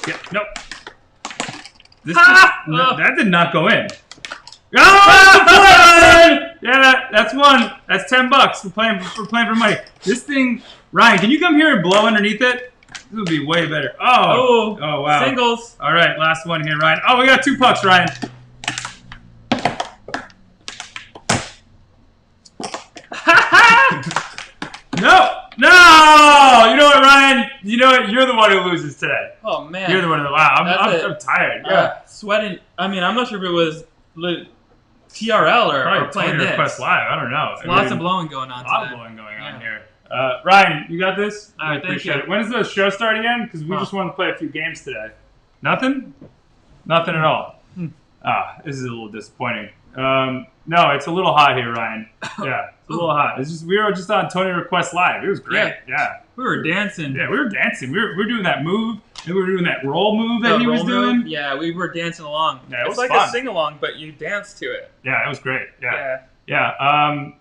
Yeah, nope. That did not go in. Oh, yeah, that's one. That's $10 for playing for money. This thing, Ryan, can you come here and blow underneath it? This would be way better. Oh wow. Singles. All right, last one here, Ryan. Oh, we got 2 pucks, Ryan. No! You know what, Ryan? You know what? You're the one who loses today. Oh man. You're the one who. Wow, I'm tired. Yeah. Sweating. I mean, I'm not sure if it was TRL or playing this. Request live. I don't know. Lots of blowing going on. A lot of blowing going on here. Ryan, you got this? All right, thank you. When does the show start again? Because we just want to play a few games today. Nothing? Nothing at all. This is a little disappointing. No, it's a little hot here, Ryan. Yeah, it's a little hot. It's just we were just on Tony Request Live. It was great. Yeah. We were dancing. Yeah, we were dancing. We were doing that move, and we were doing that roll move that he was doing. Yeah, we were dancing along. Yeah, it was like fun. a sing along, but you dance to it. Yeah, it was great. Yeah.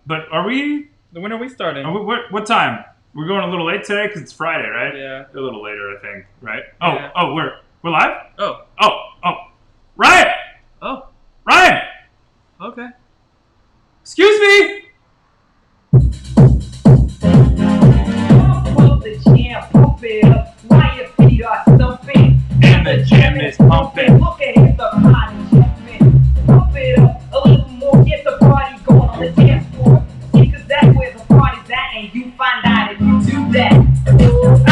But are we? When are we starting? What time? We're going a little late today because it's Friday, right? Yeah. A little later, I think. Right? Yeah. We're live? Oh. Ryan! Oh. Ryan! Okay. Excuse me! Pump the jam, pump it up, while your feet are stumping. And the gym is pumping. Look at him, the party jumping. Pump it up a little more, get the party going on the dance floor. See, cause that's where the party's at, and you find out if you do that. I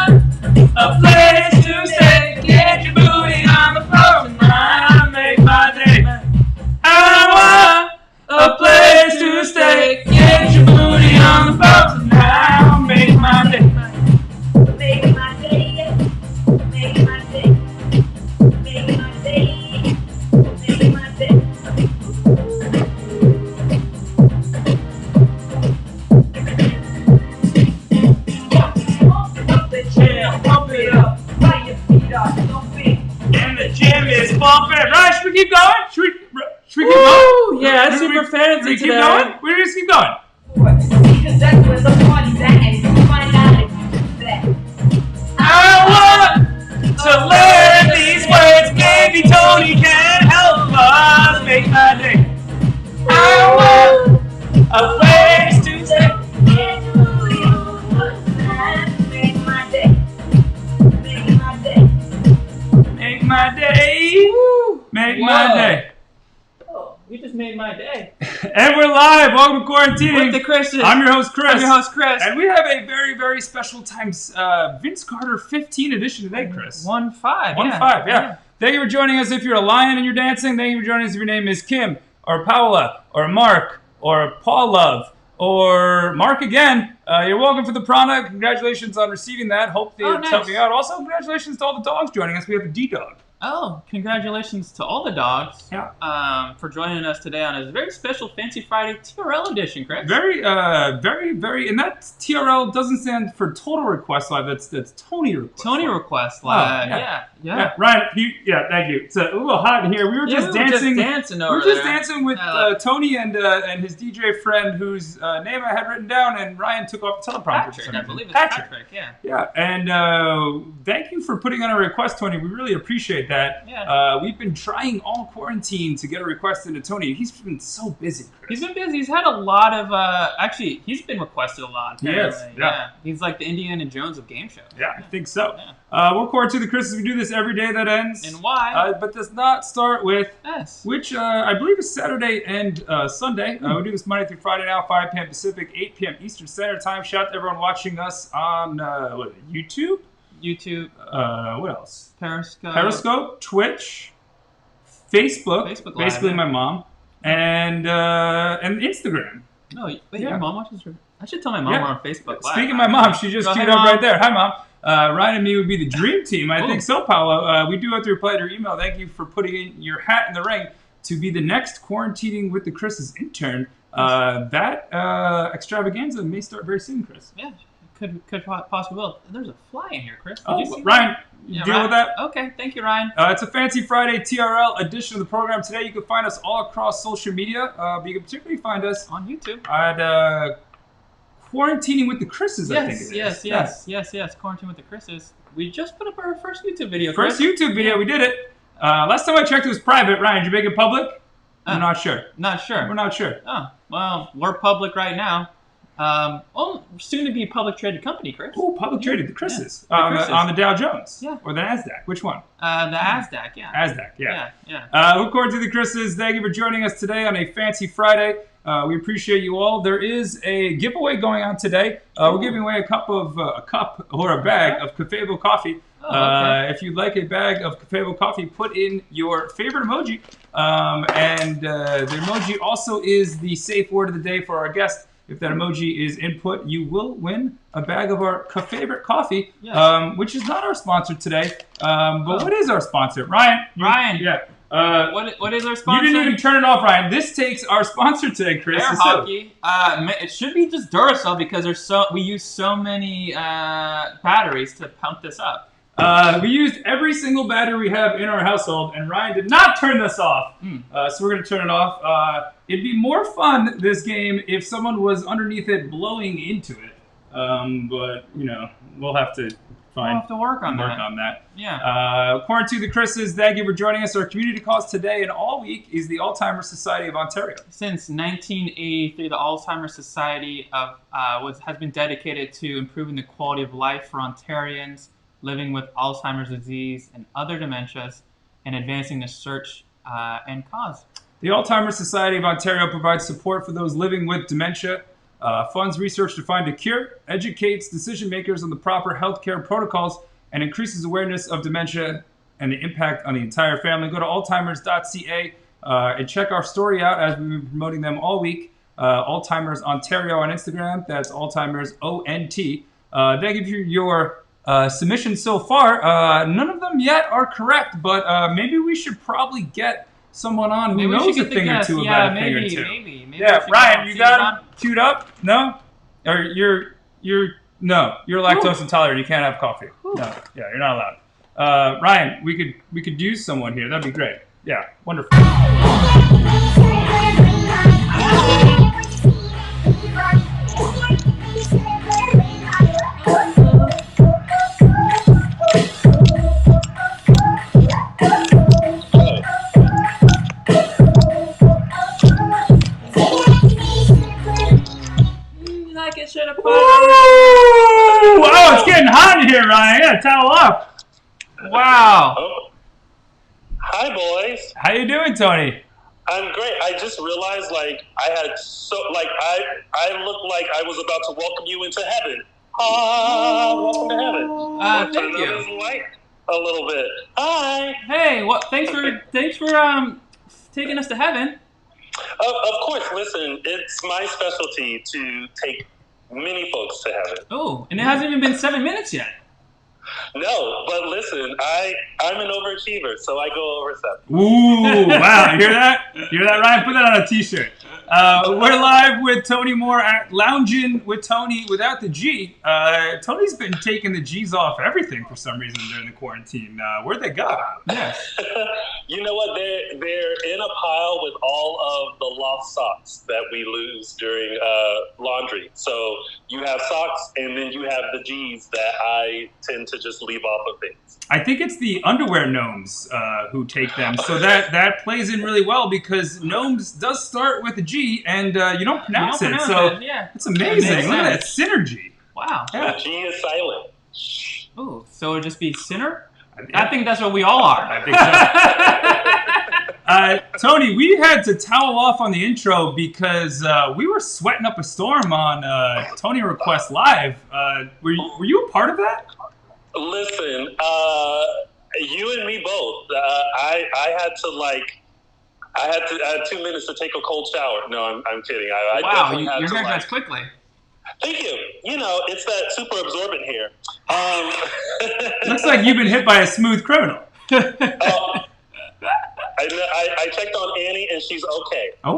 want a place to stay. Get your booty on the floor tonight. Make my day. I want a place to stay. Get your booty on the floor tonight. Make my day. Make my day. Make my day. Make my day. Make my day. Pump the jam, pump it up, while your feet are stumping. And the gym is bumping. Right, should we keep going? Should we keep going? Woo! Yeah, super fancy Should we keep going? We just keep going. Because that's where the party's at, and you find out if you do that. I want to learn these words. Maybe Tony can help us make my day. I want a place to stay. Get your booty on the floor, make my day. Make my day. Make my day. Make my day. Oh, you just made my day. And we're live. Welcome to Quarantining. With the Christian. I'm your host, Chris. I'm your host, Chris. And we have a very, very special times Vince Carter 15 edition today, Chris. 1-5. 1-5, yeah. Thank you for joining us. If you're a lion and you're dancing, thank you for joining us. If your name is Kim or Paola or Mark or Paul Love or Mark again, you're welcome for the prana. Congratulations on receiving that. Hope it's helping out. Also, congratulations to all the dogs joining us. We have a D-Dog. Oh, congratulations to all the dogs for joining us today on a very special Fancy Friday TRL edition, Chris. Very, and that TRL doesn't stand for Total Request Live. That's Tony Request. Tony Request Live. Yeah. Ryan, thank you. It's a little hot in here. We were just dancing. Dancing with Tony and his DJ friend, whose name I had written down, and Ryan took off the teleprompter. Patrick, I believe it's Patrick. Yeah, and thank you for putting on a request, Tony. We really appreciate that. Yeah. We've been trying all quarantine to get a request into Tony. He's been so busy, Chris. He's been busy. He's had a lot of, actually, he's been requested a lot. Yes. Yeah. He's like the Indiana Jones of game shows. Yeah, I think so. Yeah. We're Quarantine the Chris's. We do this every day that ends. And why? But does not start with S. Which I believe is Saturday and Sunday. We do this Monday through Friday now, 5 p.m. Pacific, 8 p.m. Eastern Standard Time. Shout out to everyone watching us on YouTube? YouTube. What else? Periscope. Twitch, Facebook Live, basically my mom, and Instagram. No, wait, your mom watches her? I should tell my mom we're on Facebook Live. Speaking of my mom, she just queued up right there. Hi, Mom. Ryan and me would be the dream team. I think so, Paolo. We do have to reply to your email. Thank you for putting in your hat in the ring to be the next Quarantining with the Chris's intern. That extravaganza may start very soon, Chris. Yeah. Could possibly will. There's a fly in here, Chris. Did you see Ryan, you deal with that? Okay, thank you, Ryan. It's a Fancy Friday TRL edition of the program. Today you can find us all across social media, but you can particularly find us on YouTube at Quarantining with the Chris's, I think it is. Yes. Quarantine with the Chris's. We just put up our first YouTube video. First YouTube video, we did it. Last time I checked, it was private. Ryan, did you make it public? I'm not sure. Not sure. We're not sure. Oh, well, we're public right now. Soon to be a public traded company, Chris. Oh, public traded, the Chris's. Yeah. The Chris's. On the Dow Jones. Yeah. Or the NASDAQ. Which one? The NASDAQ, yeah. NASDAQ, yeah. Yeah. Look forward to the Chris's. Thank you for joining us today on a fancy Friday. We appreciate you all. There is a giveaway going on today. We're giving away a cup or a bag of Cafebo coffee. Okay. If you'd like a bag of Cafebo coffee, put in your favorite emoji. And the emoji also is the safe word of the day for our guest. If that emoji is input, you will win a bag of our favorite coffee, which is not our sponsor today. But what is our sponsor? Ryan. Yeah. What is our sponsor? You didn't even turn it off, Ryan. This takes our sponsor today, Chris. Air hockey. It should be just Duracell because we use so many batteries to pump this up. We used every single battery we have in our household, and Ryan did not turn this off. So we're going to turn it off. It'd be more fun, this game, if someone was underneath it blowing into it. But, we'll have to work on that. Yeah. Quarantine the Chris's, thank you for joining us. Our community cause today and all week is the Alzheimer's Society of Ontario. Since 1983, the Alzheimer's Society has been dedicated to improving the quality of life for Ontarians living with Alzheimer's disease and other dementias, and advancing the search and cause. The Alzheimer's Society of Ontario provides support for those living with dementia, funds research to find a cure, educates decision makers on the proper healthcare protocols, and increases awareness of dementia and the impact on the entire family. Go to alzheimers.ca and check our story out as we've been promoting them all week. Alzheimer's Ontario on Instagram. That's Alzheimer's ONT. Thank you for your submissions so far. None of them yet are correct, but maybe we should probably get someone on who knows a thing or two about a thing or two. Maybe Ryan, you got him queued up? No? Or you're lactose intolerant. You can't have coffee. No, you're not allowed. Ryan, we could use someone here. That'd be great. Yeah, wonderful. Oh, it's getting hot in here, Ryan. I gotta towel up. Wow. Oh. Hi, boys. How you doing, Tony? I'm great. I just realized, I looked like I was about to welcome you into heaven. Welcome to heaven. Thank you. Turn on the light a little bit. Hi. Hey, thanks for taking us to heaven. Of course. Listen, it's my specialty to take many folks to heaven. Oh, and it hasn't even been 7 minutes yet. No, but listen, I'm an overachiever, so I go over 7. Ooh, wow. You hear that? You hear that, Ryan? Put that on a t-shirt. We're live with Tony Moore at Loungin' with Tony without the G. Tony's been taking the G's off everything for some reason during the quarantine. Where'd they go? Yes. You know what? They're in a pile with all of the lost socks that we lose during laundry. So you have socks, and then you have the G's that I tend to just leave off of things. I think it's the underwear gnomes who take them. So that plays in really well because gnomes does start with a G, and you don't pronounce it. So it's amazing. Look at that synergy. Wow. Yeah. The G is silent. Ooh, so it'd just be sinner? I think that's what we all are. I think so. Tony, we had to towel off on the intro because we were sweating up a storm on Tony Request Live. Were you a part of that? Listen, you and me both. I had 2 minutes to take a cold shower. No, I'm kidding. Wow, your hair cuts quickly. Thank you. It's that super absorbent hair. Looks like you've been hit by a smooth criminal. I checked on Annie, and she's okay. Oh.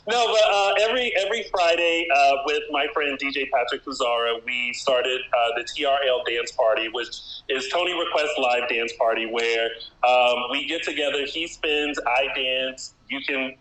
No, but every Friday with my friend DJ Patrick Puzara, we started the TRL dance party, which is Tony Request Live dance party, where we get together. He spins, I dance. You can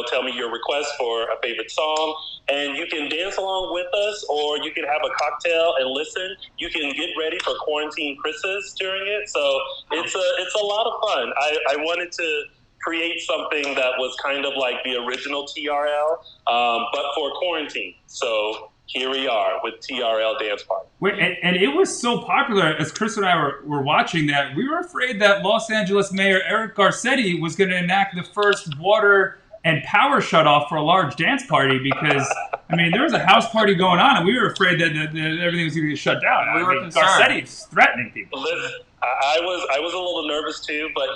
tell me your request for a favorite song, and you can dance along with us, or you can have a cocktail and listen. You can get ready for quarantine Chris's during it. So it's a lot of fun. I wanted to create something that was kind of like the original TRL, but for quarantine. So here we are with TRL Dance Party. Wait, and it was so popular as Chris and I were watching that we were afraid that Los Angeles Mayor Eric Garcetti was going to enact the first water and power shutoff for a large dance party because, I mean, there was a house party going on and we were afraid that everything was going to get shut down. We were concerned. Garcetti's threatening people. Listen, I was a little nervous too, but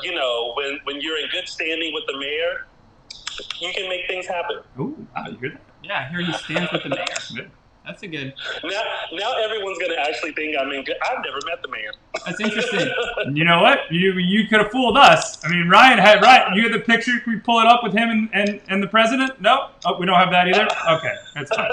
when you're in good standing with the mayor, you can make things happen. Ooh, you hear that? Yeah, here he stands with the mayor. Good. That's a good. Now everyone's gonna actually think I'm in good. I've never met the man. That's interesting. You know what? You could have fooled us. I mean, Ryan, you had the picture. Can we pull it up with him and the president? No? Oh, we don't have that either? Okay, that's fine.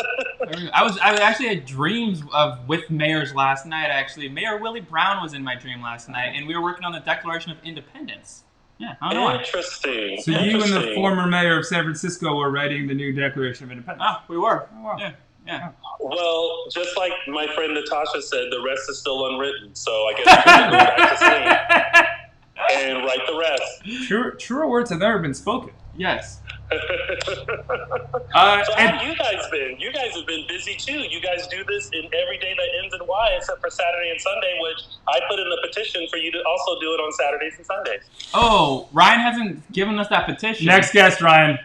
I actually had dreams with mayors last night, actually. Mayor Willie Brown was in my dream last night, and we were working on the Declaration of Independence. Yeah, I don't know. Interesting. So you and the former mayor of San Francisco were writing the new Declaration of Independence. Ah, we were. Oh, wow. Yeah. Well, just like my friend Natasha said, the rest is still unwritten. So I guess we're going to go back to sleep and write the rest. Truer words have never been spoken. Yes. So how have you guys been? You guys have been busy too. You guys do this in every day that ends in Y except for Saturday and Sunday, which I put in a petition for you to also do it on Saturdays and Sundays. Oh, Ryan hasn't given us that petition. Next guest, Ryan.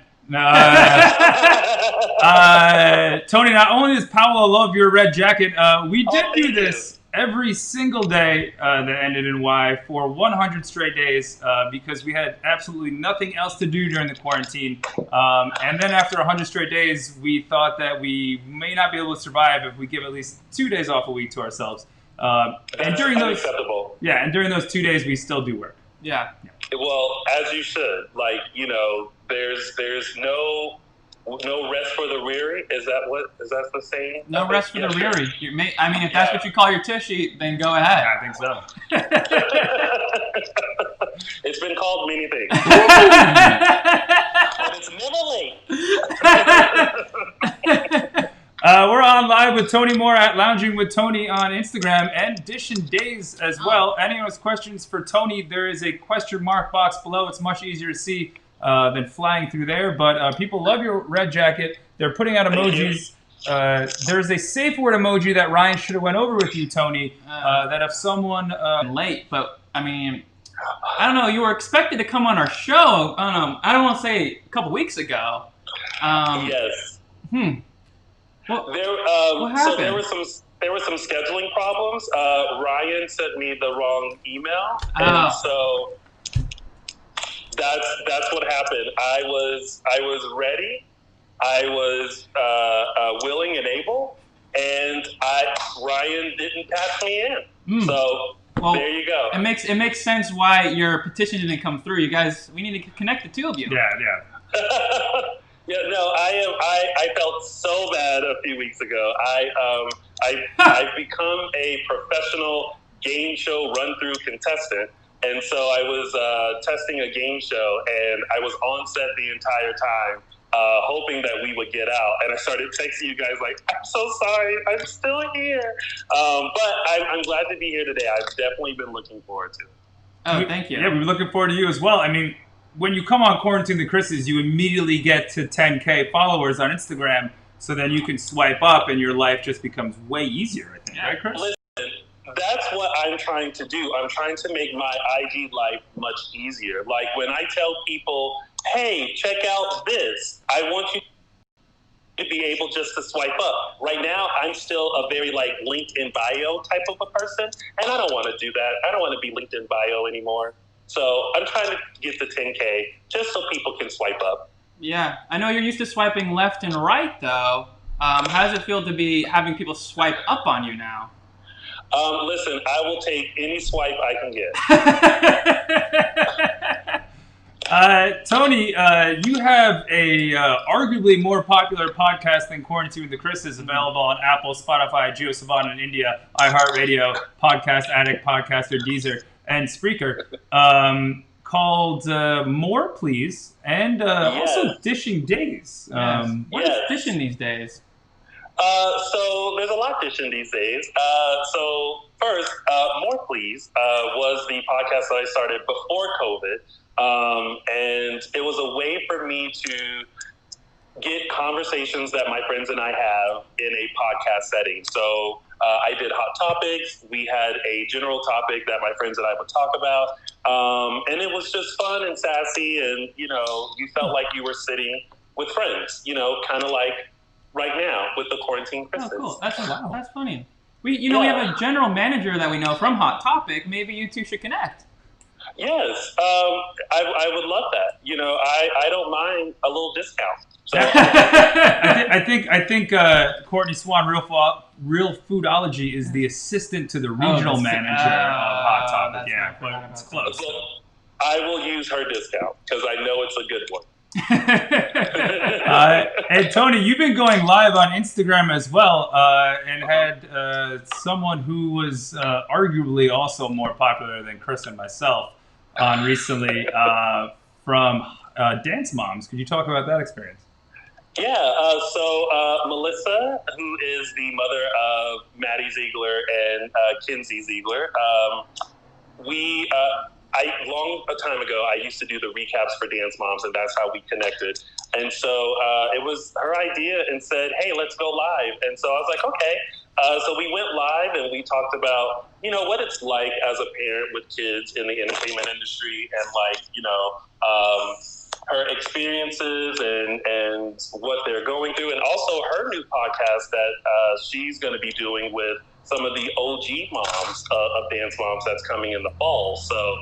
Tony, not only does Paolo love your red jacket, we did do this every single day that ended in Y for 100 straight days because we had absolutely nothing else to do during the quarantine. And then after 100 straight days, we thought that we may not be able to survive if we give at least 2 days off a week to ourselves. And during those, and during those 2 days, we still do work. Yeah. Well, as you should. Like, there's no rest for the weary. Is that the saying? No rest for the weary. If that's what you call your tushy, then go ahead. I think so. It's been called many things. But it's never late. We're on live with Tony Moore at Lounging with Tony on Instagram and Dishin Days as well. Anyone has questions for Tony, there is a question mark box below. It's much easier to see than flying through there. But people love your red jacket. They're putting out emojis. There's a safe word emoji that Ryan should have went over with you, Tony, that if someone... late, but I mean... I don't know. You were expected to come on our show. I don't want to say a couple weeks ago. Yes. What happened? happened? So there were some scheduling problems. Ryan sent me the wrong email, and so that's what happened. I was ready. I was willing and able, and Ryan didn't patch me in. So. Well, there you go. It makes sense why your petition didn't come through. You guys, we need to connect the two of you. Yeah. Yeah, no, I felt so bad a few weeks ago. I've become a professional game show run-through contestant, and so I was testing a game show, and I was on set the entire time, hoping that we would get out. And I started texting you guys like, I'm so sorry, I'm still here. But I'm glad to be here today. I've definitely been looking forward to it. Oh, thank you. Yeah, we're looking forward to you as well. I mean, when you come on Quarantine the Chris's, you immediately get to 10K followers on Instagram, so then you can swipe up and your life just becomes way easier, I think. Right, Chris? Listen, that's what I'm trying to do. I'm trying to make my IG life much easier. Like when I tell people, hey, check out this, I want you to be able just to swipe up. Right now, I'm still a very linked in bio type of a person, and I don't want to do that. I don't want to be linked in bio anymore. So I'm trying to get to 10K just so people can swipe up. Yeah, I know you're used to swiping left and right, though. How does it feel to be having people swipe up on you now? Listen, I will take any swipe I can get. Tony, you have a arguably more popular podcast than Quarantine with the Chris is available on Apple, Spotify, JioSaavn in India, iHeartRadio, Podcast Addict, Podcaster, Deezer, and Spreaker, called More Please and also Yes. Dishing Days. What is dishing these days? So there's a lot dishing these days. So first, More Please was the podcast that I started before COVID. And it was a way for me to get conversations that my friends and I have in a podcast setting. So I did Hot Topics. We had a general topic that my friends and I would talk about. And it was just fun and sassy. And, you felt like you were sitting with friends, kind of like right now with the quarantine Christmas. Oh, cool. That's funny. We have a general manager that we know from Hot Topic. Maybe you two should connect. Yes, I would love that. I don't mind a little discount. So, I think Courtney Swan, Real Foodology, is the assistant to the regional manager of Hot Topic. Yeah, but it's close. I will use her discount because I know it's a good one. And Tony, you've been going live on Instagram as well, and had someone who was arguably also more popular than Chris and myself on recently from Dance Moms. Could you talk about that experience? Yeah, so Melissa, who is the mother of Maddie Ziegler and Kinsey Ziegler, long a time ago, I used to do the recaps for Dance Moms, and that's how we connected. And so it was her idea and said, hey, let's go live. And so I was like, okay. So we went live and we talked about, what it's like as a parent with kids in the entertainment industry and her experiences and what they're going through, and also her new podcast that she's going to be doing with some of the OG moms of Dance Moms that's coming in the fall. So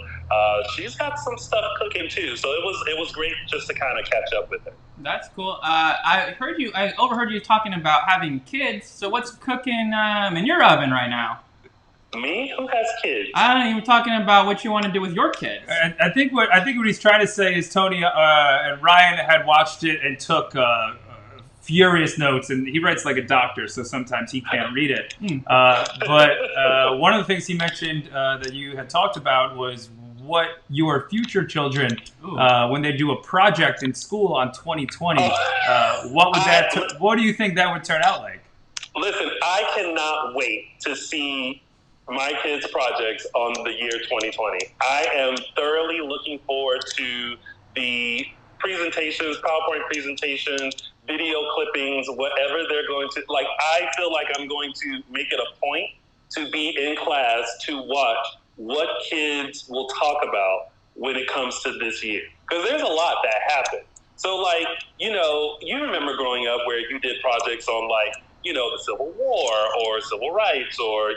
she's got some stuff cooking too. So it was great just to kind of catch up with her. That's cool. I overheard you talking about having kids. So what's cooking in your oven right now? Me? Who has kids? I don't know. You were talking about what you want to do with your kids. I think what he's trying to say is Tony and Ryan had watched it and took furious notes, and he writes like a doctor, so sometimes he can't read it. But one of the things he mentioned that you had talked about was what your future children, when they do a project in school on 2020, what do you think that would turn out like? Listen, I cannot wait to see my kids' projects on the year 2020. I am thoroughly looking forward to the presentations, PowerPoint presentations, video clippings, whatever they're going to, I feel like I'm going to make it a point to be in class to watch what kids will talk about when it comes to this year. Because there's a lot that happened. So, you remember growing up where you did projects on, the Civil War or civil rights or,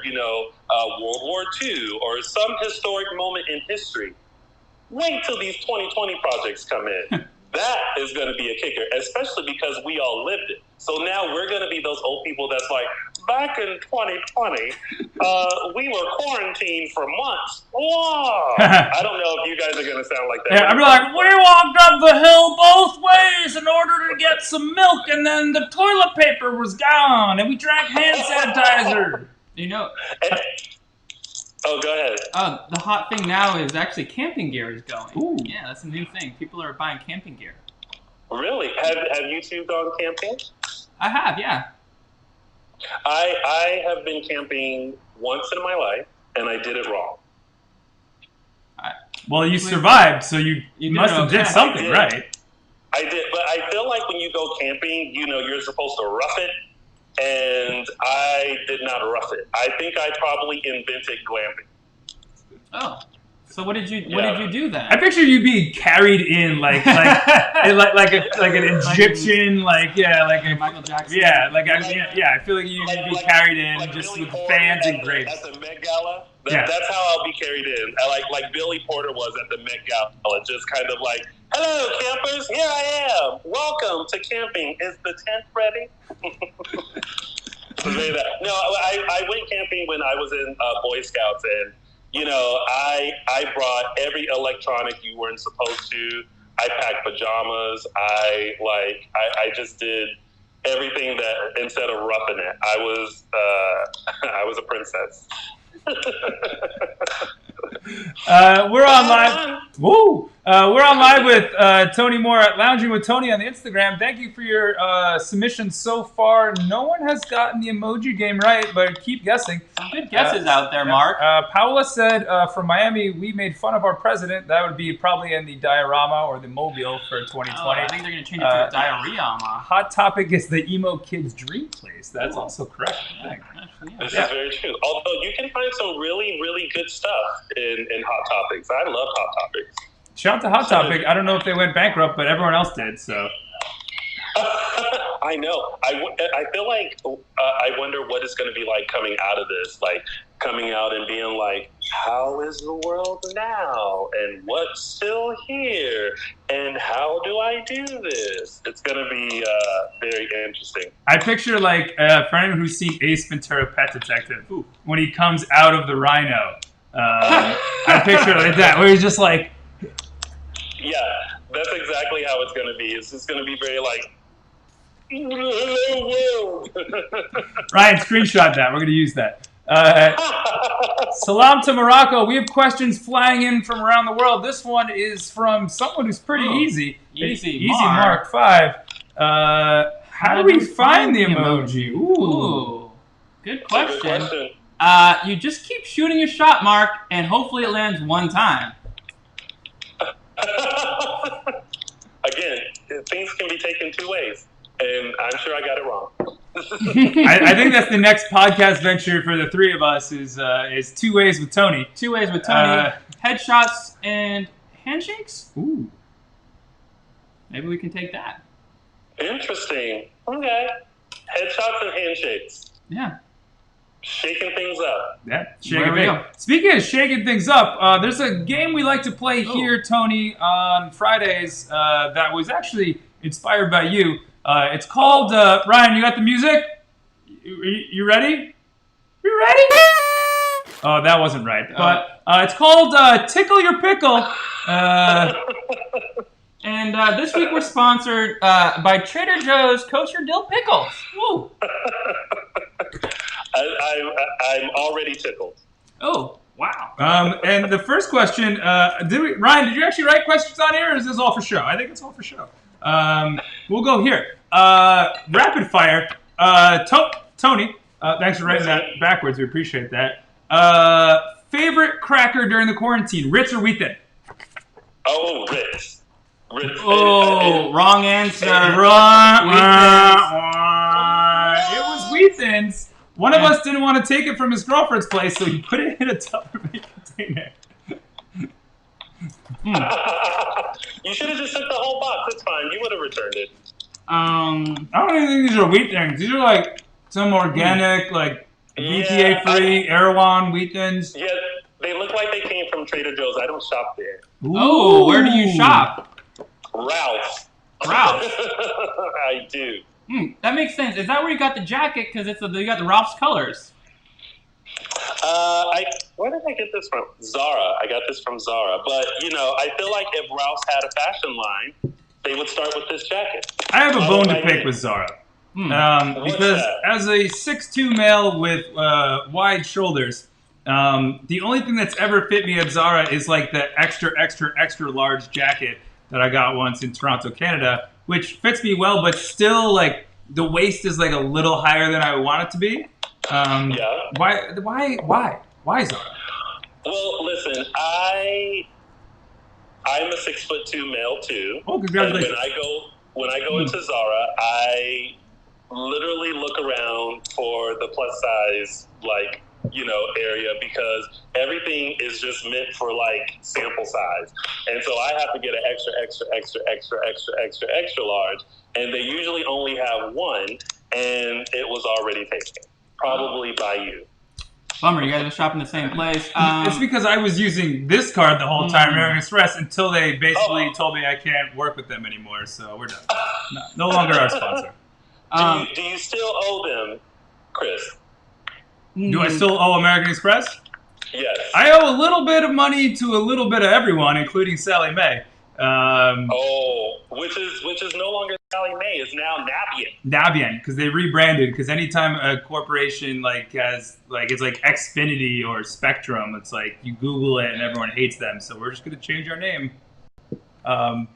World War II or some historic moment in history. Wait till these 2020 projects come in. That is going to be a kicker, especially because we all lived it. So now we're going to be those old people that's like, back in 2020, we were quarantined for months. Whoa! I don't know if you guys are going to sound like that. Yeah, I'd be like, we walked up the hill both ways in order to get some milk, and then the toilet paper was gone, and we drank hand sanitizer. Oh, go ahead. The hot thing now is actually camping gear is going. Ooh. Yeah, that's a new thing. People are buying camping gear. Really? Have you two gone camping? I have, yeah. I have been camping once in my life, and I did it wrong. Well, you survived, so you must have did something right. I did, but I feel like when you go camping, you're supposed to rough it. And I did not rough it. I think I probably invented glamping. Oh, so what did you do then? I picture you being carried in like an Egyptian, like a Michael Jackson. Yeah, I feel like you'd be carried in just with fans and grapes. At the Met Gala. Yeah. That's how I'll be carried in. Like Billy Porter was at the Met Gala, just kind of like, hello, campers, here I am. Welcome to camping. Is the tent ready? No, I went camping when I was in Boy Scouts, and I brought every electronic you weren't supposed to. I packed pajamas. I just did everything that instead of roughing it. I was a princess. We're on live. Woo! We're on live with Tony Moore at Lounging with Tony on the Instagram. Thank you for your submissions so far. No one has gotten the emoji game right, but keep guessing. Some good guesses out there, Mark. Paola said from Miami, we made fun of our president. That would be probably in the diorama or the mobile for 2020. I think they're going to change it to a diarrhea. Hot Topic is the emo kid's dream place. That's also correct, I think. This is very true. Although you can find some really, really good stuff in Hot Topics. I love Hot Topics. Shout out to Hot Topic. I don't know if they went bankrupt, but everyone else did, so. I know. I feel like I wonder what it's going to be like coming out of this, like coming out and being like, how is the world now? And what's still here? And how do I do this? It's going to be very interesting. I picture, like, for anyone who's seen Ace Ventura: Pet Detective, when he comes out of the rhino, I picture it like that, where he's just like... Yeah, that's exactly how it's going to be. It's just going to be very like, Ryan, screenshot that. We're going to use that. Salam to Morocco. We have questions flying in from around the world. This one is from someone who's pretty easy. Easy Mark 5. How do we find the emoji? Ooh. Good question. Good question. You just keep shooting your shot, Mark, and hopefully it lands one time. Again, things can be taken two ways, and I'm sure I got it wrong. I think that's the next podcast venture for the three of us is 2 Ways with Tony. 2 Ways with Tony. Headshots and handshakes? Ooh. Maybe we can take that. Interesting. Okay. Headshots and handshakes. Yeah. Shaking things up. Yeah, There we go. Speaking of shaking things up, there's a game we like to play here, Tony, on Fridays that was actually inspired by you. It's called, Ryan, you got the music? You ready? You ready? Oh, that wasn't right. But it's called Tickle Your Pickle. And this week we're sponsored by Trader Joe's Kosher Dill Pickles. Woo! I'm already tickled. Oh, wow. And the first question, Ryan, did you actually write questions on here, or is this all for show? I think it's all for show. We'll go here. Rapid fire. Tony, thanks for writing that backwards. We appreciate that. Favorite cracker during the quarantine, Ritz or Wheat Thin? Oh, Ritz. Oh, wrong answer. It was Wheat Thins. One of us didn't want to take it from his girlfriend's place, so he put it in a Tupperware container. You should have just took the whole box. It's fine. You would have returned it. I don't even think these are Wheat Thins. These are like some organic, like BTA-free, Erewhon Wheat Thins. Yeah, they look like they came from Trader Joe's. I don't shop there. Oh, where do you shop? Ralph's. Ralph's. I do. That makes sense. Is that where you got the jacket? Because you got the Ralph's colors. Where did I get this from? Zara. I got this from Zara. But, I feel like if Ralph's had a fashion line, they would start with this jacket. I have a bone to pick with Zara. Because as a 6'2" male with wide shoulders, the only thing that's ever fit me at Zara is like the extra, extra, extra large jacket that I got once in Toronto, Canada, which fits me well, but still, like, the waist is like a little higher than I want it to be. Yeah. Why Zara? Well, listen, I'm a 6'2" male too. Oh, congratulations! And when I go into Zara, I literally look around for the plus size, like, area, because everything is just meant for like sample size, and so I have to get an extra, extra, extra, extra, extra, extra, extra large, and they usually only have one, and it was already taken, probably by you. Bummer, you guys are shopping the same place. It's because I was using this card the whole time, American Express, until they basically told me I can't work with them anymore, so we're done. No longer our sponsor. Do you still owe them, Chris? Do I still owe American Express? Yes. I owe a little bit of money to a little bit of everyone, including Sally Mae. Which is no longer Sally Mae. It's now Navient. Navient, because they rebranded. Because anytime a corporation has it's like Xfinity or Spectrum, it's like you Google it and everyone hates them. So we're just gonna change our name. My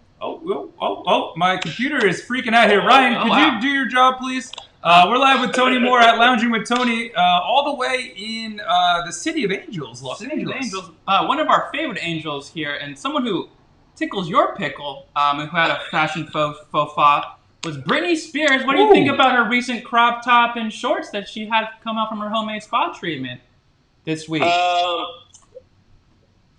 computer is freaking out here. Ryan, could you do your job, please? We're live with Tony Moore at Lounging with Tony, all the way in the City of Angels, Los Angeles. One of our favorite angels here, and someone who tickles your pickle, who had a fashion faux pas, was Britney Spears. What do you think about her recent crop top and shorts that she had come out from her homemade spa treatment this week? Love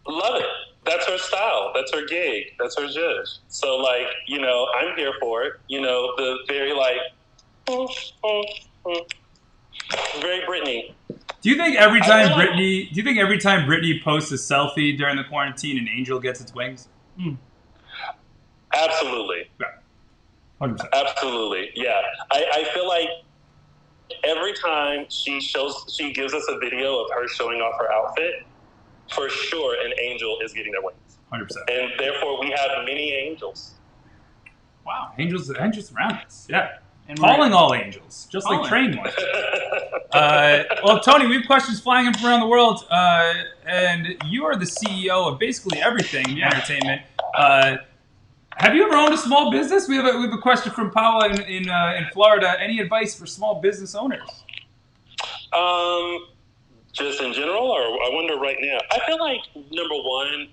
it. That's her style. That's her gig. That's her zhuzh. So, I'm here for it. The very, very Britney. Do you think every time Britney posts a selfie during the quarantine, an angel gets its wings? Absolutely. Yeah. 100%. Absolutely. Yeah. I feel like every time she gives us a video of her showing off her outfit, for sure an angel is getting their wings. 100%. And therefore we have many angels. Wow. Angels around us. Yeah. And calling all angels, just like train ones. Well, Tony, we have questions flying in from around the world, and you are the CEO of basically everything in entertainment. Have you ever owned a small business? We have a question from Paula in Florida. Any advice for small business owners? Just in general, or I wonder right now? I feel like, number one,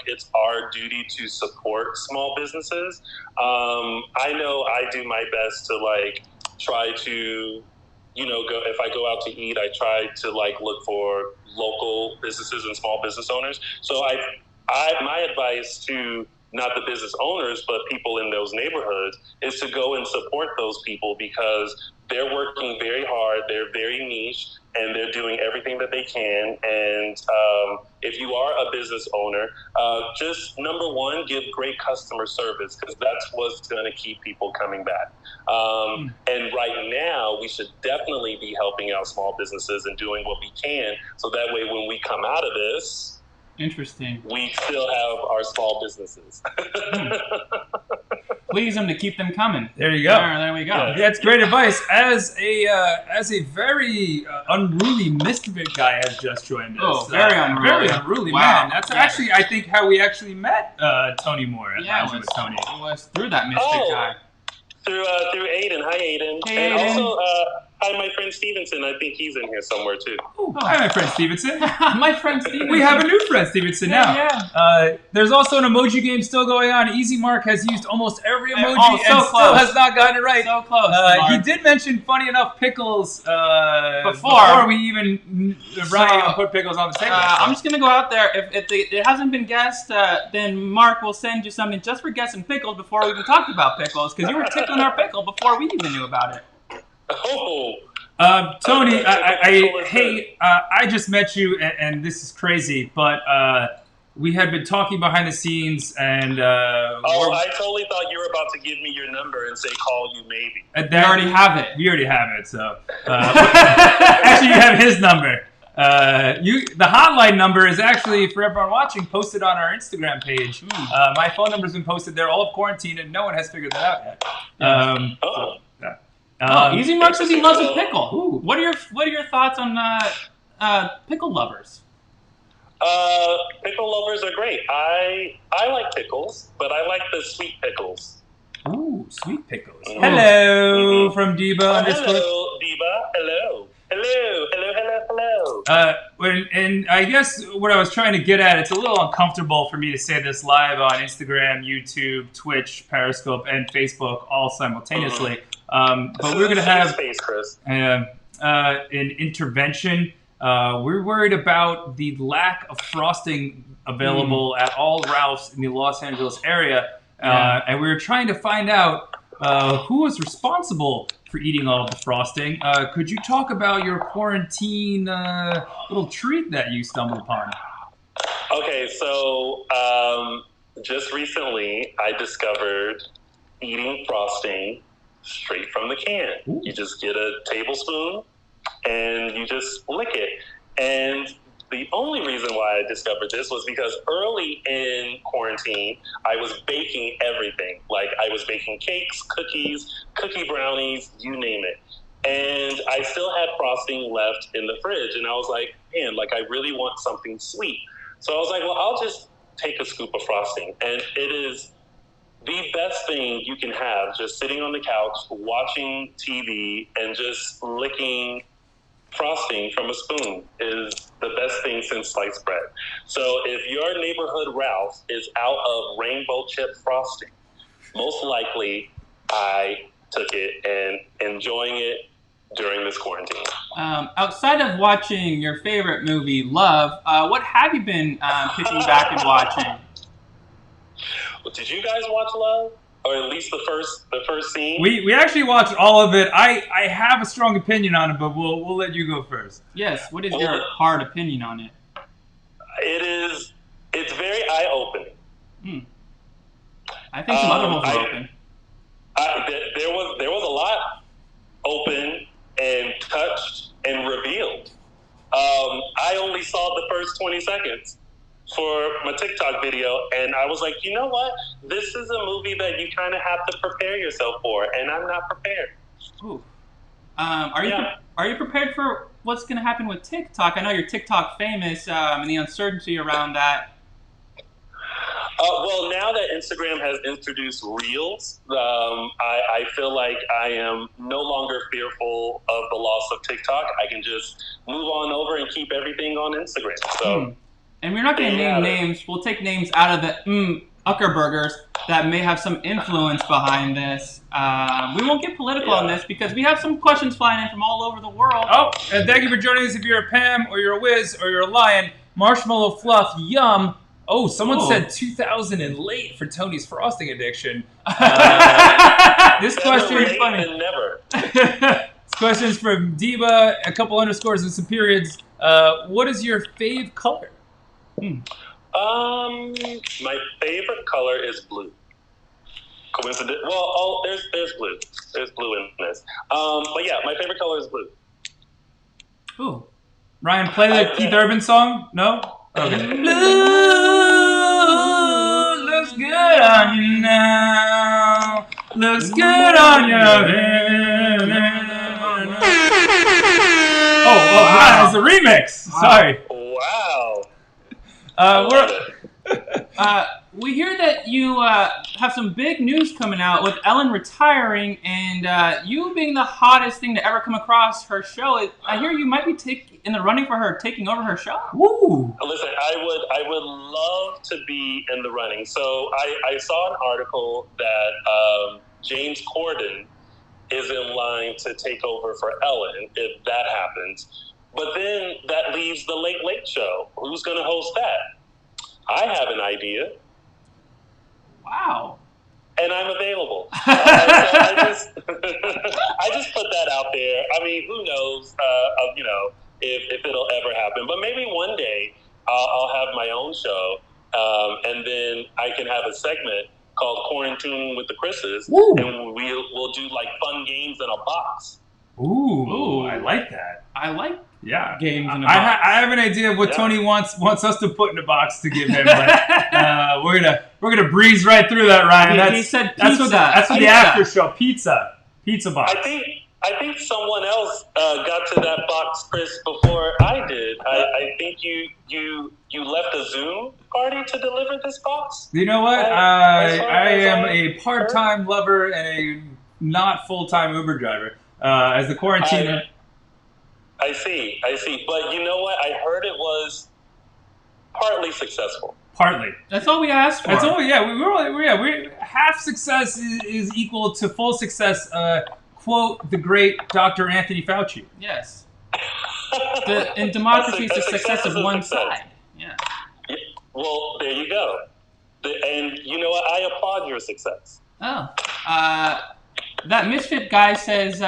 it's our duty to support small businesses. I know I do my best to try to, if I go out to eat, I try to look for local businesses and small business owners. So my advice to not the business owners, but people in those neighborhoods is to go and support those people because they're working very hard. They're very niche and they're doing everything that they can. And if you are a business owner, just number one, give great customer service because that's what's going to keep people coming back. And right now, we should definitely be helping out small businesses and doing what we can. So that way, when we come out of this, interesting, we still have our small businesses. Please them to keep them coming. There you go. There we go. Yeah, that's great advice. As a very unruly misfit guy has just joined us. Oh, very unruly man. That's actually, I think, how we actually met Tony Moore at Lounging with Tony. It was through that misfit guy. Through Aiden. Hi, Aiden. Hey, and Aiden. Also, hi, my friend Stevenson. I think he's in here somewhere, too. Hi, my friend Stevenson. My friend Stevenson. We have a new friend Stevenson now. Yeah. There's also an emoji game still going on. Easy Mark has used almost every emoji and so still has not gotten it right. So close, he did mention, funny enough, pickles before we even put pickles on the table. I'm just going to go out there. If it hasn't been guessed, then Mark will send you something just for guessing pickles before we even talked about pickles because you were tickling our pickle before we even knew about it. Oh. Tony, I just met you, and this is crazy, but we had been talking behind the scenes, and I totally thought you were about to give me your number and say call you maybe. We already have it. We already have it, so actually you have his number. The hotline number is actually, for everyone watching, posted on our Instagram page. My phone number's been posted there all of quarantine, and no one has figured that out yet. Easy Mark says he loves a pickle. Ooh. What are your thoughts on pickle lovers? Pickle lovers are great. I like pickles, but I like the sweet pickles. Ooh, sweet pickles. Mm. Hello from Diva. Hello, Diva. Hello. And I guess what I was trying to get at, it's a little uncomfortable for me to say this live on Instagram, YouTube, Twitch, Periscope, and Facebook all simultaneously. But we're going to have an intervention. We're worried about the lack of frosting available at all Ralphs in the Los Angeles area. And we were trying to find out who was responsible for eating all of the frosting. Could you talk about your quarantine little treat that you stumbled upon? Okay, so just recently I discovered eating frosting straight from the can. Ooh. You just get a tablespoon and you just lick it. And the only reason why I discovered this was because early in quarantine, I was baking everything. Like I was baking cakes, cookies, cookie brownies, you name it. And I still had frosting left in the fridge. And I was like, man, like I really want something sweet. So I was like, well, I'll just take a scoop of frosting. And it is the best thing you can have, just sitting on the couch, watching TV, and just licking frosting from a spoon is the best thing since sliced bread. So if your neighborhood Ralph is out of rainbow chip frosting, most likely I took it and enjoying it during this quarantine. Outside of watching your favorite movie, Love, what have you been pitching back and watching? Well, did you guys watch Love? Or at least the first scene? We actually watched all of it. I have a strong opinion on it, but we'll let you go first. Yes, what is your hard opinion on it? It's very eye-opening. I think some other holes are open. There was a lot open and touched and revealed. I only saw the first 20 seconds for my TikTok video, and I was like, you know what? This is a movie that you kind of have to prepare yourself for, and I'm not prepared. Ooh. Are you prepared for what's going to happen with TikTok? I know you're TikTok famous, and the uncertainty around that. Well, now that Instagram has introduced Reels, I feel like I am no longer fearful of the loss of TikTok. I can just move on over and keep everything on Instagram. So. And we're not going to name names. We'll take names out of the Uckerburgers that may have some influence behind this. We won't get political on this because we have some questions flying in from all over the world. Oh, and thank you for joining us. If you're a Pam or you're a Wiz or you're a Lion, marshmallow fluff, yum. Oh, someone said 2000 and late for Tony's frosting addiction. This question is funny. Never. This question is from Diva, a couple underscores and some periods. What is your fave color? My favorite color is blue. Coincidence? Well, there's blue. There's blue in this. But yeah, my favorite color is blue. Ooh. Ryan, play the Keith Urban song? No? Okay. Blue looks good on you now. Looks good on you. Oh, wow. It's a remix. Sorry. Wow. We hear that you have some big news coming out with Ellen retiring and you being the hottest thing to ever come across her show. I hear you might be in the running for her taking over her show. Woo! Listen, I would love to be in the running. So I saw an article that James Corden is in line to take over for Ellen if that happens. But then that leaves the Late Late Show. Who's going to host that? I have an idea. Wow. And I'm available. So I just put that out there. I mean, who knows, if it'll ever happen. But maybe one day I'll have my own show, and then I can have a segment called Quarantining with the Chris's, and we'll do like fun games in a box. Ooh, I like that. I like games in a box. I have an idea of what Tony wants us to put in a box to give him, but we're gonna breeze right through that, Ryan. He said pizza. That's what the after show pizza box. I think someone else got to that box, Chris, before I did. I think you left a Zoom party to deliver this box. You know what? I am a part-time lover and a not full-time Uber driver. As the quarantine. I see. But you know what? I heard it was partly successful. Partly. That's all we asked for. That's all. Yeah, we half success is equal to full success. Quote the great Dr. Anthony Fauci. Yes. In democracy, it's the success of one side. Yeah. Well, there you go. And you know what? I applaud your success. Oh. That misfit guy says,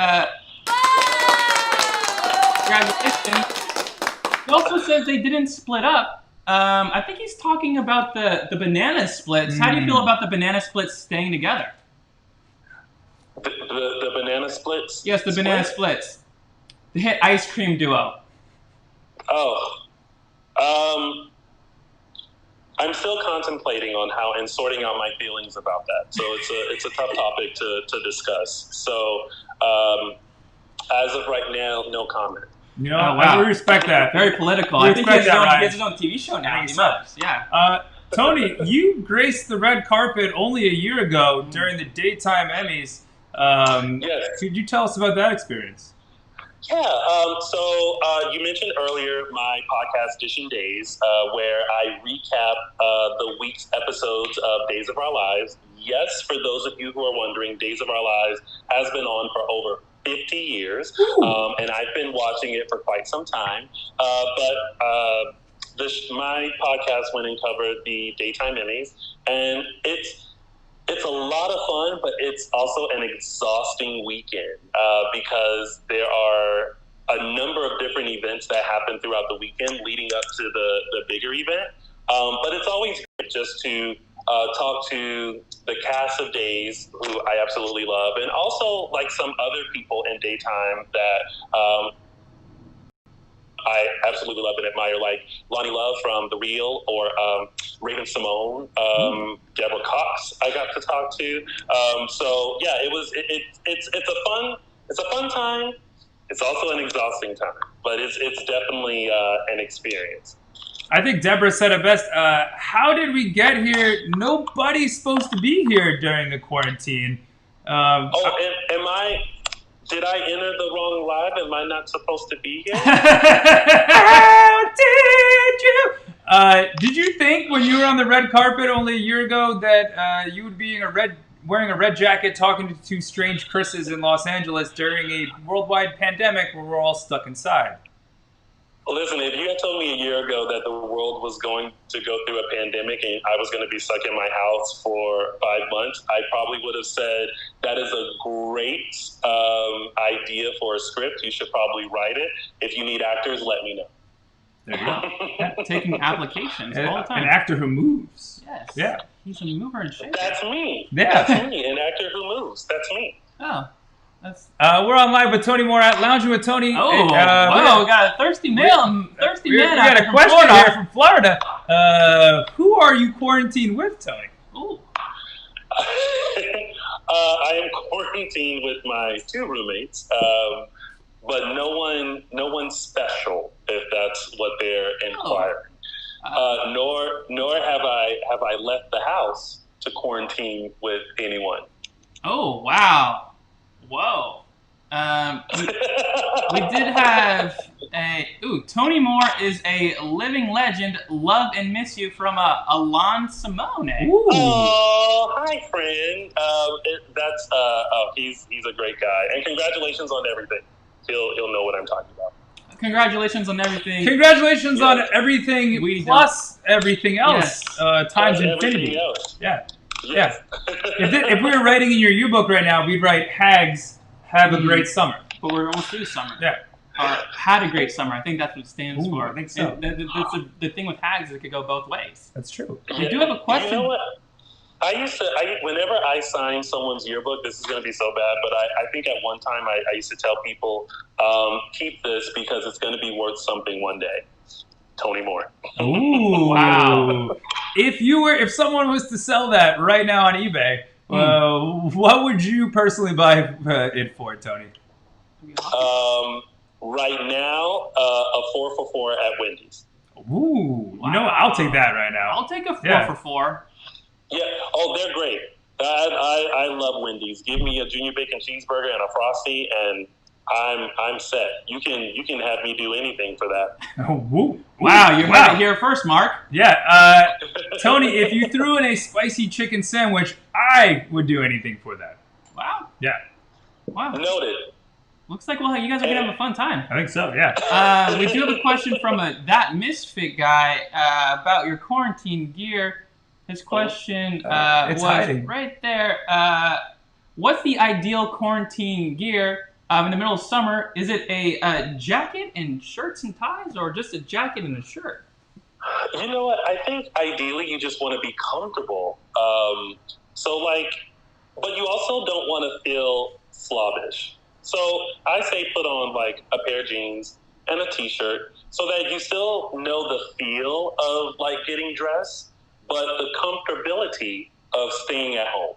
congratulations. He also says they didn't split up. I think he's talking about the banana splits. How do you feel about the banana splits staying together? The banana splits? Yes, the banana splits. The hit ice cream duo. Oh. I'm still contemplating on how and sorting out my feelings about that. So it's a tough topic to discuss. So as of right now, no comment. You know, Oh, wow. we respect that. Very political. We I think he has, respect that, Ryan. his own TV show now. I think He so. must. Yeah. Tony, you graced the red carpet only a year ago during the daytime Emmys. Yes. Could you tell us about that experience? Yeah, so you mentioned earlier my podcast, Dishing Days, where I recap the week's episodes of Days of Our Lives. Yes, for those of you who are wondering, Days of Our Lives has been on for over 50 years, and I've been watching it for quite some time. My podcast went and covered the daytime Emmys, and it's a lot of fun, but it's also an exhausting weekend because there are a number of different events that happen throughout the weekend leading up to the bigger event. But it's always good just to talk to the cast of Days, who I absolutely love, and also like some other people in daytime that I absolutely love and admire, like Lonnie Love from The Real, or Raven Simone, Deborah Cox. I got to talk to. So yeah, it's a fun time. It's also an exhausting time, but it's definitely an experience. I think Deborah said it best. How did we get here? Nobody's supposed to be here during the quarantine. Did I enter the wrong live? Am I not supposed to be here? How did you? Did you think when you were on the red carpet only a year ago that you would be wearing a red jacket talking to two strange Chris's in Los Angeles during a worldwide pandemic where we're all stuck inside? Listen, if you had told me a year ago that the world was going to go through a pandemic and I was going to be stuck in my house for 5 months, I probably would have said, that is a great idea for a script. You should probably write it. If you need actors, let me know. There you go. Yeah, taking applications all the time. An actor who moves. Yes. Yeah. He's a mover and shaker. That's me. Yeah. That's me. An actor who moves. That's me. Oh. That's... we're on live with Tony Moore at Lounging with Tony. Oh, wow, we got a thirsty man. We got a question here from Florida. Who are you quarantined with, Tony? Ooh. I am quarantined with my 2 roommates, but no one special, if that's what they're inquiring. Nor have I left the house to quarantine with anyone. Oh, wow. Whoa. We did have Tony Moore is a living legend. Love and miss you from Alon Simone. Ooh. Oh, hi, friend. He's a great guy, and congratulations on everything. He'll know what I'm talking about. Congratulations on everything. Congratulations on everything plus everything else. Yes. Times infinity. Else. Yeah. Yes. Yeah. If we were writing in your yearbook right now, we'd write Hags have a great summer. But we're almost through summer. Yeah. Or had a great summer. I think that's what it stands for. I think so. And the thing with Hags is it could go both ways. That's true. We do have a question. You know what? Whenever I sign someone's yearbook, this is going to be so bad, but I think at one time I used to tell people, keep this because it's going to be worth something one day. Tony Moore. Ooh. Wow. If someone was to sell that right now on eBay, what would you personally buy it for, Tony? Right now, a 4 for $4 at Wendy's. Ooh. Wow. You know what? I'll take that right now. I'll take a 4 for $4. Yeah. Oh, they're great. I love Wendy's. Give me a junior bacon cheeseburger and a Frosty, and I'm set. You can have me do anything for that. Oh, woo. Wow, you heard it here first, Mark. Yeah. Tony, if you threw in a spicy chicken sandwich, I would do anything for that. Wow. Yeah. Wow. Noted. Looks like you guys are gonna have a fun time. I think so. Yeah. We do have a question from that misfit guy about your quarantine gear. His question was hiding right there. What's the ideal quarantine gear in the middle of summer? Is it a jacket and shirts and ties, or just a jacket and a shirt? You know what? I think ideally you just want to be comfortable. But you also don't want to feel slobbish. So I say put on like a pair of jeans and a t-shirt so that you still know the feel of like getting dressed, but the comfortability of staying at home.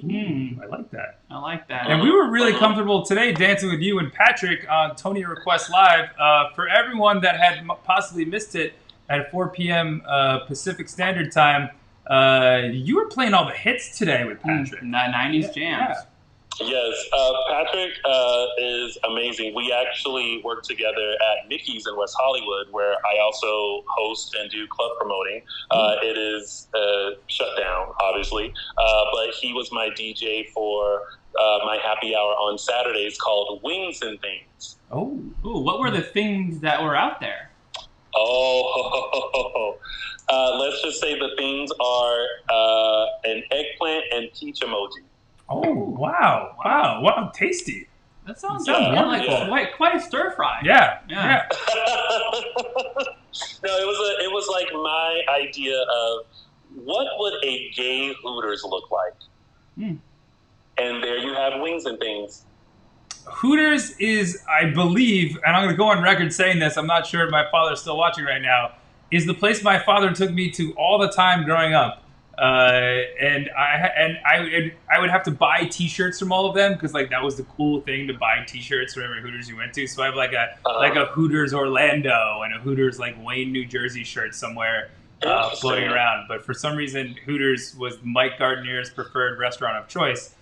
I like that. I like that. And we were really comfortable today dancing with you and Patrick on Tony Request Live. For everyone that had possibly missed it at 4 p.m. Pacific Standard Time, you were playing all the hits today with Patrick. 90s jams. Yeah. Yes, Patrick is amazing. We actually work together at Mickey's in West Hollywood, where I also host and do club promoting. It is shut down, obviously, but he was my DJ for my happy hour on Saturdays called Wings and Things. Oh, ooh, what were the things that were out there? Oh, let's just say the things are an eggplant and peach emoji. Oh, wow, tasty. That sounds wonderful. like quite a stir fry. Yeah. No, it was like my idea of what would a gay Hooters look like. And there you have Wings and Things. Hooters is, I believe, and I'm going to go on record saying this, I'm not sure if my father's still watching right now, is the place my father took me to all the time growing up. And I would have to buy T-shirts from all of them because like that was the cool thing, to buy T-shirts wherever Hooters you went to. So I have like a Hooters Orlando and a Hooters like Wayne, New Jersey shirt somewhere floating around. But for some reason, Hooters was Mike Gardner's preferred restaurant of choice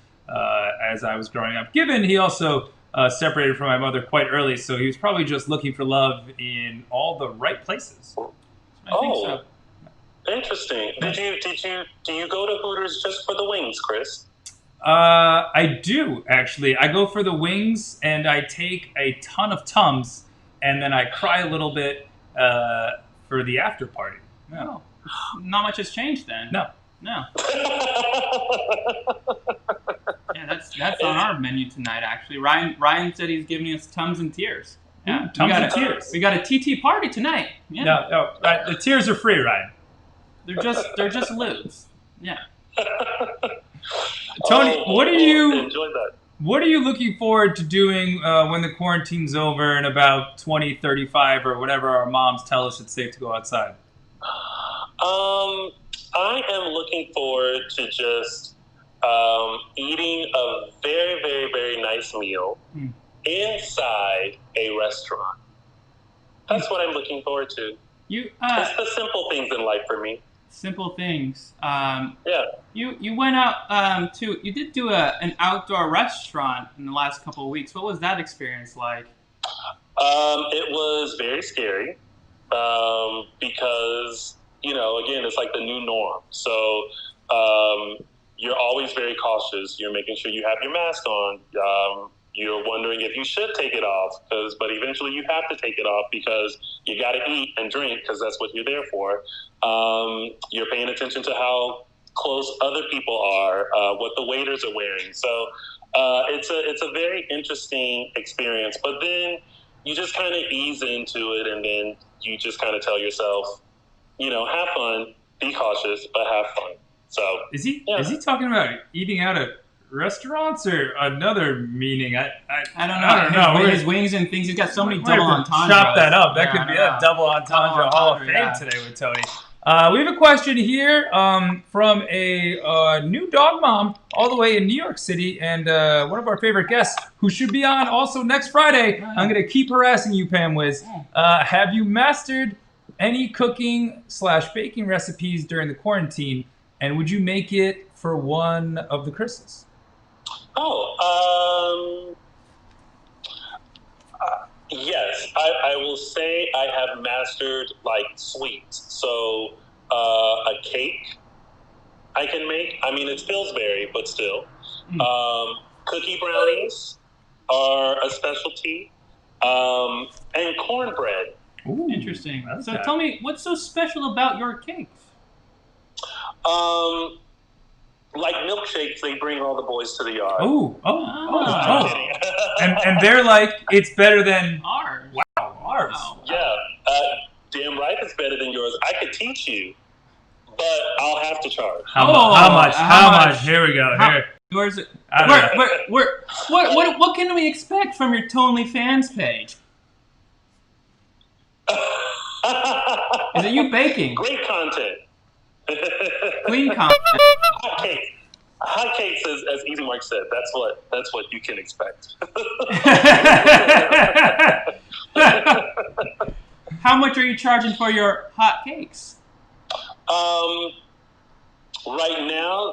as I was growing up. Given he also separated from my mother quite early, so he was probably just looking for love in all the right places. I think so. Interesting. Do you go to Hooters just for the wings, Chris? I do, actually. I go for the wings, and I take a ton of Tums, and then I cry a little bit for the after party. Yeah. Oh, not much has changed then. No. Yeah, that's on our menu tonight, actually. Ryan said he's giving us Tums and Tears. Yeah, Tums and Tears. We got a TT party tonight. Yeah. No, the tears are free, Ryan. They're just lubes. Yeah. Tony, what are you looking forward to doing when the quarantine's over in about 2035 or whatever our moms tell us it's safe to go outside? I am looking forward to just eating a very, very, very nice meal inside a restaurant. That's what I'm looking forward to. It's the simple things in life for me. Simple things. Yeah. You went out you did do an outdoor restaurant in the last couple of weeks. What was that experience like? It was very scary because, again, it's like the new norm. So you're always very cautious. You're making sure you have your mask on. You're wondering if you should take it off, but eventually you have to take it off because you got to eat and drink because that's what you're there for. You're paying attention to how close other people are, what the waiters are wearing. So it's a very interesting experience. But then you just kind of ease into it, and then you just kind of tell yourself, have fun, be cautious, but have fun. So is he talking about eating out at restaurants or another meaning? I don't know. His wings and things. He's got so many double entendres. Chop that up. That could be a double entendre Hall of Fame today with Tony. We have a question here from a new dog mom all the way in New York City, and one of our favorite guests who should be on also next Friday. I'm going to keep harassing you, Pam Wiz. Have you mastered any cooking/baking recipes during the quarantine, and would you make it for one of the Chris's? Yes, I will say I have mastered like sweets. So a cake I can make. I mean, it's Pillsbury, but still. Cookie brownies are a specialty. And cornbread. Ooh, interesting. So tell me, what's so special about your cakes? Like milkshakes, they bring all the boys to the yard. Oh. And they're like, it's better than ours. Wow, ours. Wow. Yeah, damn right it's better than yours. I could teach you, but I'll have to charge. How much? Here we go. Here. Where's it? What can we expect from your Tonely fans page? Is it you baking? Great content. Clean content. Hot cakes, as Easy Mark said, that's what you can expect. How much are you charging for your hot cakes? Right now,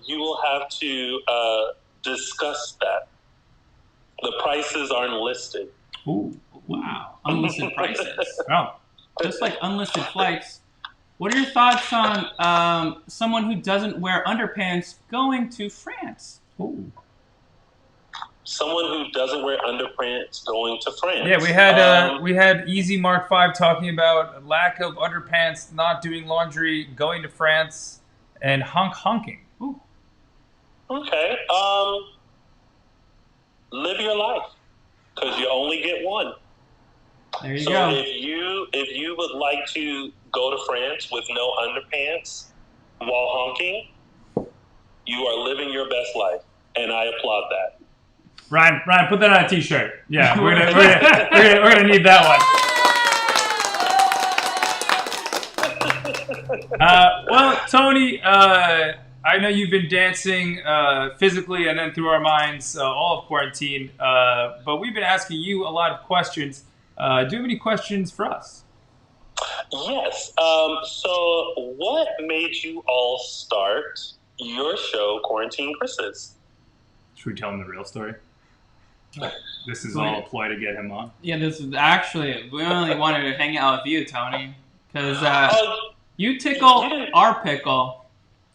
you will have to discuss that. The prices aren't listed. Ooh, wow. Unlisted prices. Oh, Just like unlisted flights. What are your thoughts on someone who doesn't wear underpants going to France? ooh. Someone who doesn't wear underpants going to France. Yeah, we had Easy Mark 5 talking about lack of underpants, not doing laundry, going to France, and honking. Ooh. Okay. Live your life, because you only get one. There you So go. if you would like to go to France with no underpants while honking, you are living your best life, and I applaud that. Ryan, put that on a T-shirt. Yeah, we're gonna need that one. Well, Tony, I know you've been dancing physically and then through our minds all of quarantine, but we've been asking you a lot of questions. Do you have any questions for us? Yes. So what made you all start your show, Quarantine Chris's? Should we tell him the real story? This is all a ploy to get him on. Yeah, this is actually, we only wanted to hang out with you, Tony, because you tickle our pickle.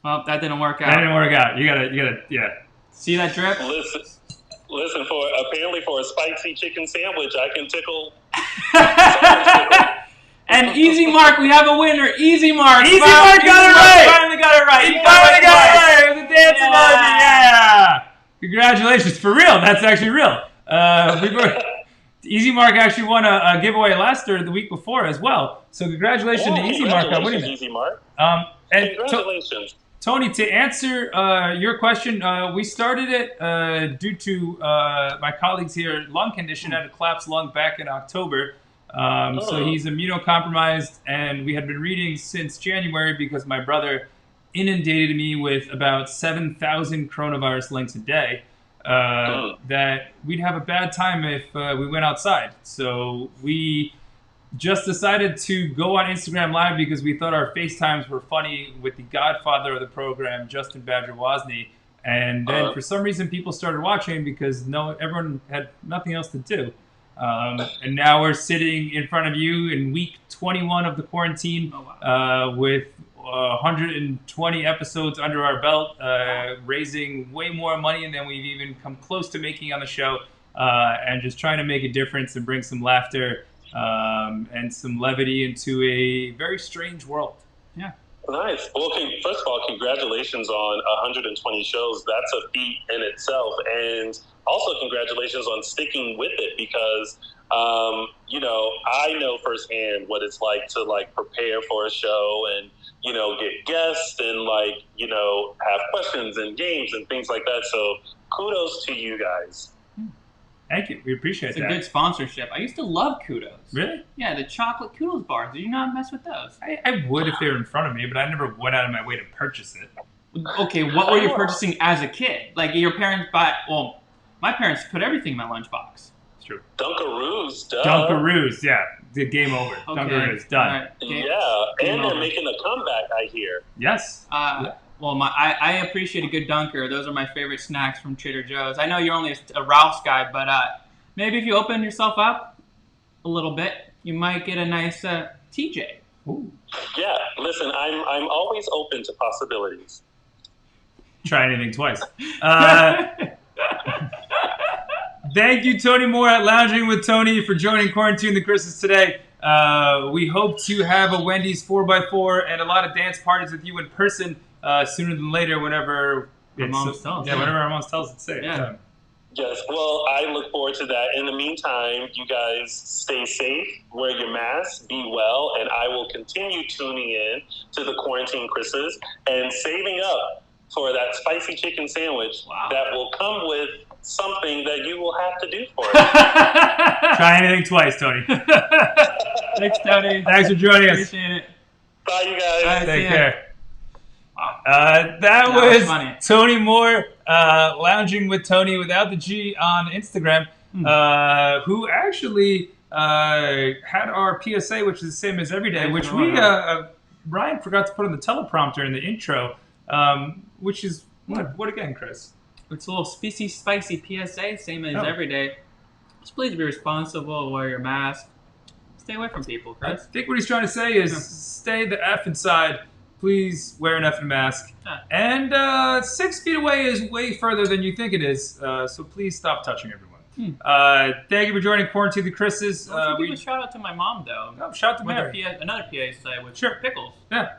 Well, that didn't work out. That didn't work out. You gotta, yeah. See that drip? Listen. Apparently for a spicy chicken sandwich, I can tickle. And Easy Mark, we have a winner. Easy Mark. Easy Mark got it right. Finally got it right. He finally got it right. It was a dance emoji. Yeah. Congratulations, for real. That's actually real. Easy Mark actually won a giveaway the week before as well. So congratulations to Easy Mark on winning it. Easy Mark. And Congratulations. Tony, to answer your question, we started it due to my colleagues here, lung condition, had a collapsed lung back in October. So he's immunocompromised, and we had been reading since January because my brother inundated me with about 7,000 coronavirus links a day, that we'd have a bad time if we went outside. So we just decided to go on Instagram Live because we thought our FaceTimes were funny with the godfather of the program, Justin Badger Wozni. And then for some reason, people started watching because everyone had nothing else to do. And now we're sitting in front of you in week 21 of the quarantine with 120 episodes under our belt, raising way more money than we've even come close to making on the show, and just trying to make a difference and bring some laughter and some levity into a very strange world. Yeah. Nice. Well, first of all, congratulations on 120 shows. That's a feat in itself. And also congratulations on sticking with it because, I know firsthand what it's like to prepare for a show and, get guests and have questions and games and things like that. So kudos to you guys. Thank you. We appreciate that. It's a good sponsorship. I used to love Kudos. Really? Yeah, the chocolate Kudos bars. Did you not mess with those? I would if they were in front of me, but I never went out of my way to purchase it. Okay, what were you purchasing as a kid? Like your parents my parents put everything in my lunchbox. It's true. Dunkaroos, duh. Dunkaroos, yeah. The game over. Okay. Dunkaroos, done. Right. Yeah, Game and they're over. making a comeback, I hear. Yes. Well, I appreciate a good Dunker. Those are my favorite snacks from Trader Joe's. I know you're only a Ralph's guy, but maybe if you open yourself up a little bit, you might get a nice TJ. Ooh. Yeah, listen, I'm always open to possibilities. Try anything twice. Thank you, Tony Moore at Lounging with Tony, for joining Quarantine the Chris's today. We hope to have a Wendy's 4x4 and a lot of dance parties with you in person sooner than later, whenever Our moms tell us. whenever our moms tell us to say it. Yeah. Yes, well, I look forward to that. In the meantime, you guys stay safe, wear your masks, be well, and I will continue tuning in to the Quarantine Chris's and saving up for that spicy chicken sandwich that will come with something that you will have to do for it. Try anything twice, Tony. Thanks, Tony. Thanks for joining us. Appreciate it. Bye, you guys. Bye. Take Yeah. care. Wow. That was was funny. Tony Moore, lounging with Tony without the G on Instagram, who actually had our PSA, which is the same as every day, which we Ryan forgot to put on the teleprompter in the intro, which is what again, Chris? It's a little spicy PSA, same as Oh. every day. Just please be responsible, wear your mask, stay away from people, I Chris. think what he's trying to say is stay the F inside. Please wear an effing mask. Yeah. And 6 feet away is way further than you think it is. So please stop touching everyone. Thank you for joining Quarantine the Chris's. Don't give a shout out to my mom though. Oh, shout out to With Mary. another PSA with Sure. pickles. Yeah.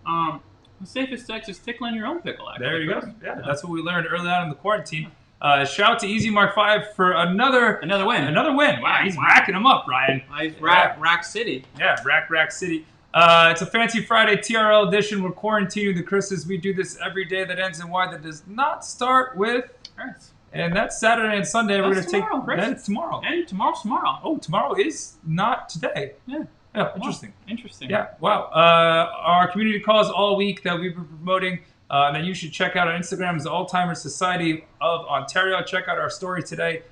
The safest sex is tickling your own pickle. Actually, There you go. Chris. Yeah, that's what we learned early on in the quarantine. Shout out to Easy Mark 5 for another win. Another win. Wow, he's racking them up, Ryan. Nice Rack City. Yeah, Rack City. It's a Fancy Friday TRL edition. We're quarantining the Chris's. We do this every day that ends in Y that does not start with. Earth. And that's Saturday and Sunday. We're going That's to take. tomorrow, Chris. That's tomorrow. And tomorrow. Oh, tomorrow is not today. Yeah. Yeah, interesting. Wow. Interesting. Yeah, wow. Our community calls all week that we've been promoting that you should check out on Instagram is the Alzheimer's Society of Ontario. Check out our story today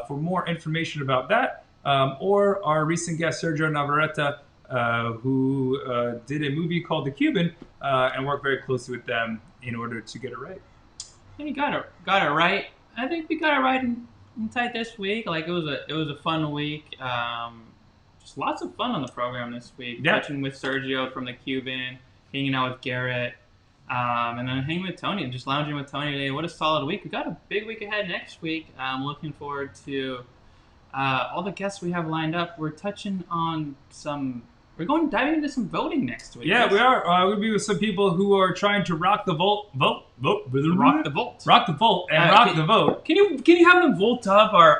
for more information about that. Or our recent guest, Sergio Navarrete, who did a movie called The Cuban and worked very closely with them in order to get it right. Yeah, you got it right. I think we got it right inside this week. Like it was a fun week. Just lots of fun on the program this week. Yeah. Touching with Sergio from the Cuban, hanging out with Garrett, and then hanging with Tony, just lounging with Tony today. What a solid week. We got a big week ahead next week. I'm looking forward to all the guests we have lined up. We're touching on we're diving into some voting next week. Yeah, we are. We'll be with some people who are trying to rock the vote, Rock the vote. rock the vote, and rock the vote. Can you have them vote up our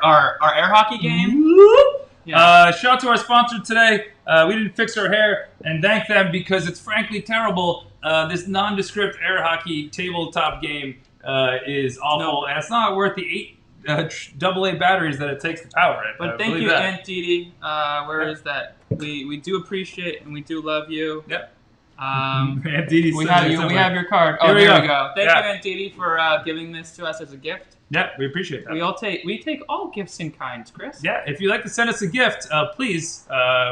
air hockey game? Yeah. Shout out to our sponsor today. We didn't fix our hair, and thank them because it's frankly terrible. This nondescript air hockey tabletop game is awful, and it's not worth the 8 AA batteries that it takes to power it. But thank you, Aunt Didi. Where is that? We do appreciate and we do love you. Yep. Aunt Didi, we have your card. Oh, Here we there go. we go. Thank Yeah. you, Aunt Didi, for giving this to us as a gift. Yeah, we appreciate that. We take all gifts in kinds, Chris. Yeah, if you'd like to send us a gift, please.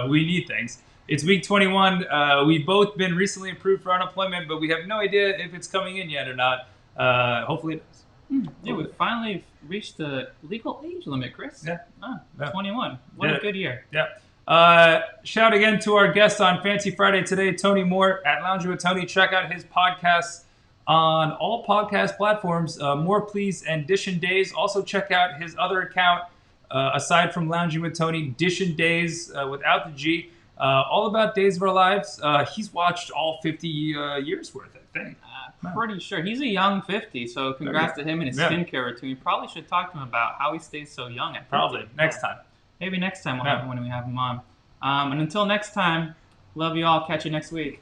We need things. It's week 21. We've both been recently approved for unemployment, but we have no idea if it's coming in yet or not. Hopefully it does. Yeah, we finally reached the legal age limit, Chris. Yeah. Yeah. 21. What a good year. Yeah. Shout again to our guest on Fancy Friday today, Tony Moore at Lounging with Tony. Check out his podcast on all podcast platforms, More Please and Dishin Days. Also check out his other account, aside from Lounging with Tony, Dishin Days without the G. All about days of our lives. He's watched all 50 years worth, I think. Pretty sure. He's a young 50, so congrats to him and his skincare routine. We probably should talk to him about how he stays so young at 50. Probably. Next time. Maybe next time we'll have him when we have him on. And until next time, love you all. Catch you next week.